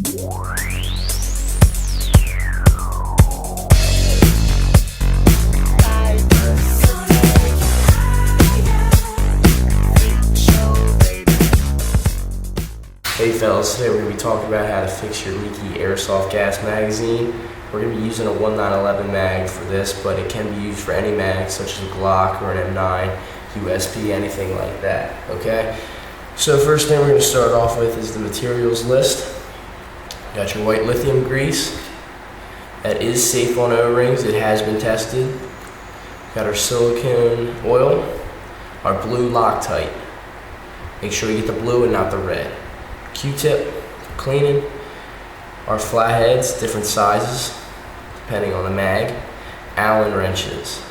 Hey fellas, today we're going to be talking about how to fix your leaky airsoft gas magazine. We're going to be using a 1911 mag for this, but it can be used for any mag such as a Glock or an M9, USP, anything like that, okay? So first thing we're going to start off with is the materials list. You got your white lithium grease. That is safe on O-rings, it has been tested. We got our silicone oil, our blue Loctite. Make sure you get the blue and not the red. Q-tip for cleaning, our flatheads, different sizes depending on the mag, Allen wrenches,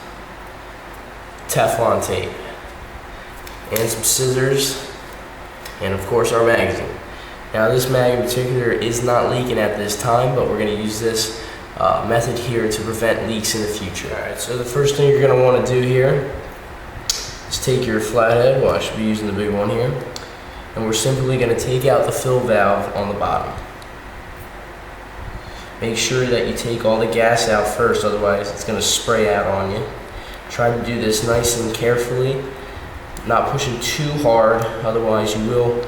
Teflon tape, and some scissors, and of course our magazine. Now this mag in particular is not leaking at this time, but we're going to use this method here to prevent leaks in the future. Alright, so the first thing you're going to want to do here is take your flathead, well I should be using the big one here, and we're simply going to take out the fill valve on the bottom. Make sure that you take all the gas out first, otherwise it's going to spray out on you. Try to do this nice and carefully, not pushing too hard, otherwise you will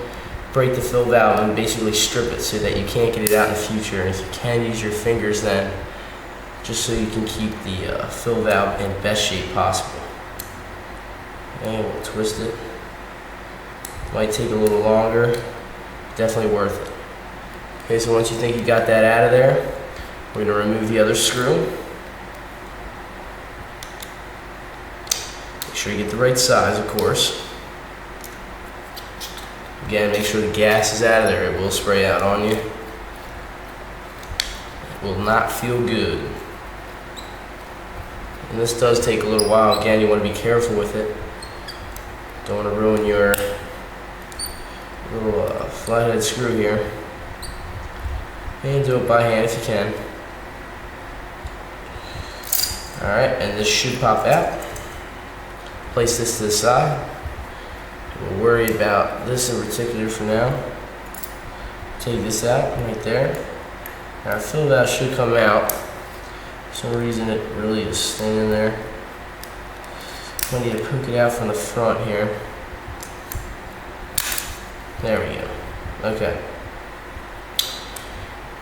break the fill valve and basically strip it so that you can't get it out in the future. And if you can, use your fingers then, just so you can keep the fill valve in best shape possible. And we'll twist it. Might take a little longer, definitely worth it. Okay, so once you think you got that out of there, we're going to remove the other screw. Make sure you get the right size, of course. Again, make sure the gas is out of there, it will spray out on you. It will not feel good. And this does take a little while. Again, you want to be careful with it. Don't want to ruin your little flathead screw here, and do it by hand if you can. Alright, and this should pop out. Place this to the side. We'll worry about this in particular for now. Take this out right there. Now our fill valve should come out. For some reason it really is staying in there. I need to poke it out from the front here. There we go. Okay.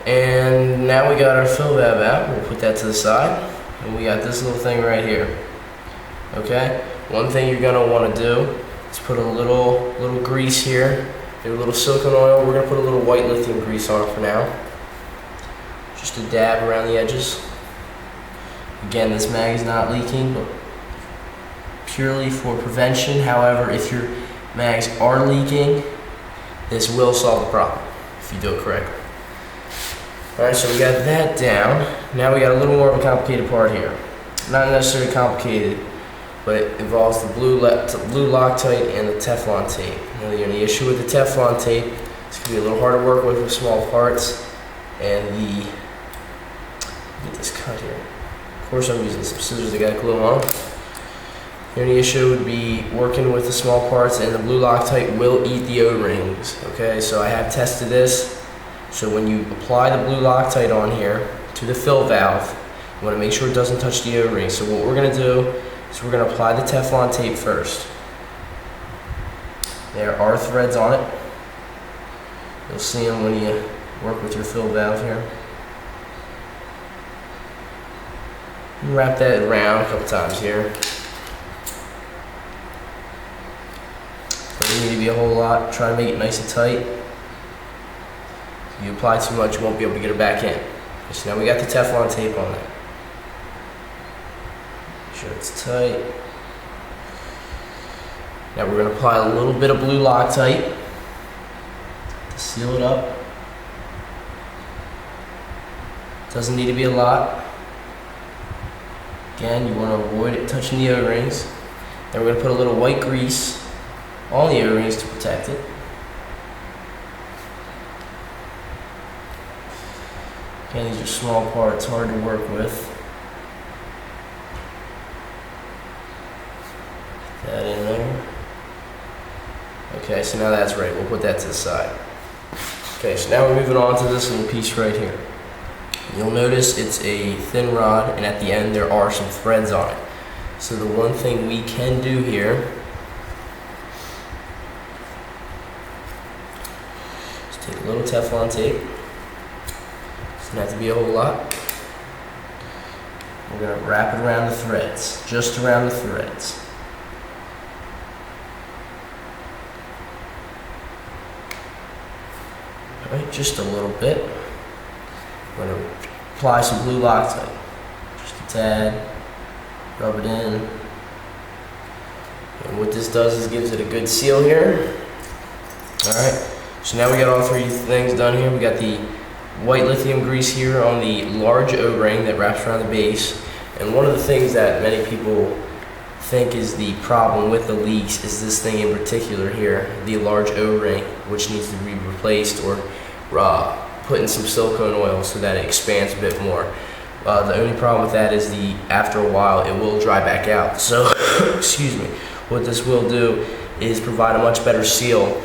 And now we got our fill valve out. We'll put that to the side. And we got this little thing right here. Okay? One thing you're going to want to do is put a little grease here. Maybe a little silicone oil. We're going to put a little white lithium grease on it for now. Just a dab around the edges. Again, this mag is not leaking, but purely for prevention. However, if your mags are leaking, this will solve the problem if you do it correctly. Alright, so we got that down. Now we got a little more of a complicated part here. Not necessarily complicated, but it involves the blue Loctite and the Teflon tape. Now, the only issue with the Teflon tape, it's going to be a little hard to work with small parts. And get this cut here. Of course, I'm using some scissors that got glue on them. The only issue would be working with the small parts, and the blue Loctite will eat the O-rings. Okay, so I have tested this. So when you apply the blue Loctite on here to the fill valve, you want to make sure it doesn't touch the O-rings. So what we're going to do is we're going to apply the Teflon tape first. There are threads on it. You'll see them when you work with your fill valve here. You wrap that around a couple times here. Doesn't need to be a whole lot. Try to make it nice and tight. If you apply too much, you won't be able to get it back in. So now we got the Teflon tape on there. Make sure it's tight. Now we're going to apply a little bit of blue Loctite to seal it up. Doesn't need to be a lot. Again, you want to avoid it touching the O-rings. Then we're going to put a little white grease on the O-rings to protect it. Again, these are small parts, hard to work with. Put that in there. Okay, so now that's ready. We'll put that to the side. Okay, so now we're moving on to this little piece right here. You'll notice it's a thin rod, and at the end there are some threads on it. So the one thing we can do here is take a little Teflon tape. Doesn't have to be a whole lot. We're going to wrap it around the threads, just around the threads. Alright, just a little bit. I'm going to apply some blue Loctite. Just a tad. Rub it in. And what this does is gives it a good seal here. Alright, so now we got all three things done here. We got the white lithium grease here on the large O-ring that wraps around the base. And one of the things that many people think is the problem with the leaks is this thing in particular here, the large O-ring, which needs to be replaced or put in some silicone oil so that it expands a bit more. The only problem with that is after a while it will dry back out. So, excuse me, what this will do is provide a much better seal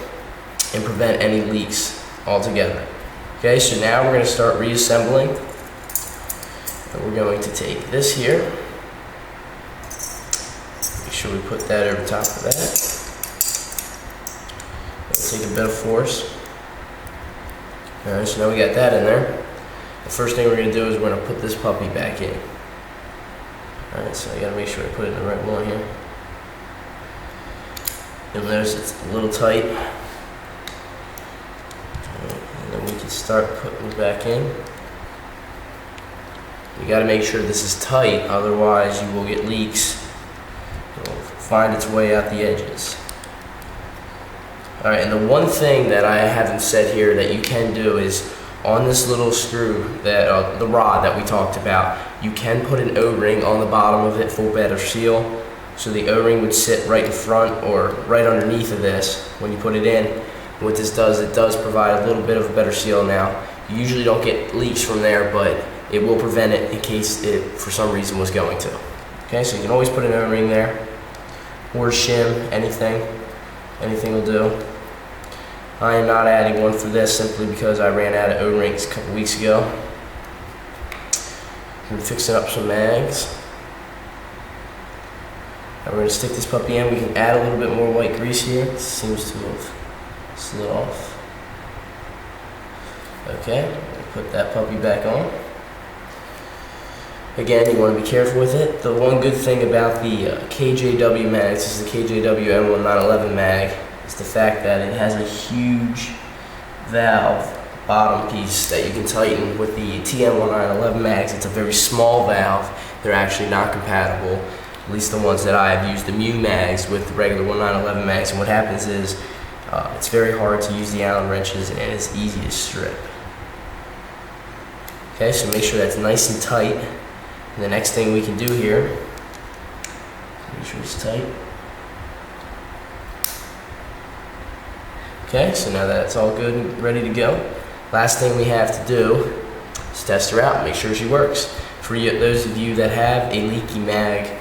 and prevent any leaks altogether. Okay, so now we're going to start reassembling. And we're going to take this here. Make sure we put that over top of that. Let's take a bit of force. Alright, so now we got that in there. The first thing we're going to do is we're going to put this puppy back in. Alright, so I got to make sure I put it in the right one here. You'll notice it's a little tight. And then we can start putting it back in. You got to make sure this is tight, otherwise you will get leaks. It will find its way out the edges. Alright, and the one thing that I haven't said here that you can do is on this little screw, that the rod that we talked about, you can put an O-ring on the bottom of it for better seal. So the O-ring would sit right in front or right underneath of this when you put it in. What this does, it does provide a little bit of a better seal now. You usually don't get leaks from there, but it will prevent it in case it for some reason was going to. Okay, so you can always put an O-ring there, or shim, anything will do. I am not adding one for this simply because I ran out of O-rings a couple weeks ago. I'm fixing up some mags. Now we're going to stick this puppy in. We can add a little bit more white grease here. It seems to have slid off. Okay, put that puppy back on. Again, you want to be careful with it. The one good thing about the KJW mags, this is the KJW M1911 mag, is the fact that it has a huge valve bottom piece that you can tighten. With the TM1911 mags, it's a very small valve. They're actually not compatible, at least the ones that I have used, the Mu mags with the regular 1911 mags. And what happens is it's very hard to use the Allen wrenches and it's easy to strip. Okay, so make sure that's nice and tight. And the next thing we can do here, make sure it's tight. Okay, so now that's all good and ready to go. Last thing we have to do is test her out, make sure she works. For those of you that have a leaky mag,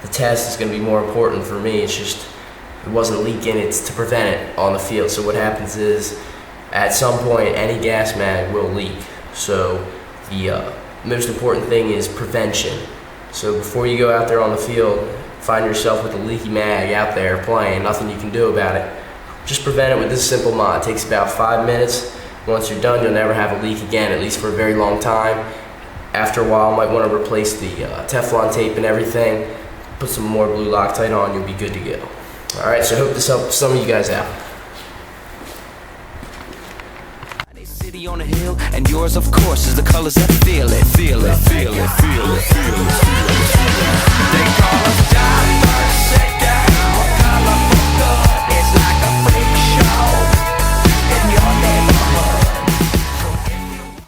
the test is going to be more important for me. It's just, it wasn't leaking, it's to prevent it on the field. So what happens is, at some point, any gas mag will leak. So the most important thing is prevention. So before you go out there on the field, find yourself with a leaky mag out there playing, nothing you can do about it. Just prevent it with this simple mod. It takes about 5 minutes. Once you're done, you'll never have a leak again, at least for a very long time. After a while, you might want to replace the Teflon tape and everything. Put some more blue Loctite on, you'll be good to go. Alright, so I hope this helps some of you guys out. On a hill, and yours of course is the colors that feel it, feel it, feel it, feel it, feel it, feel it, feel it. They call us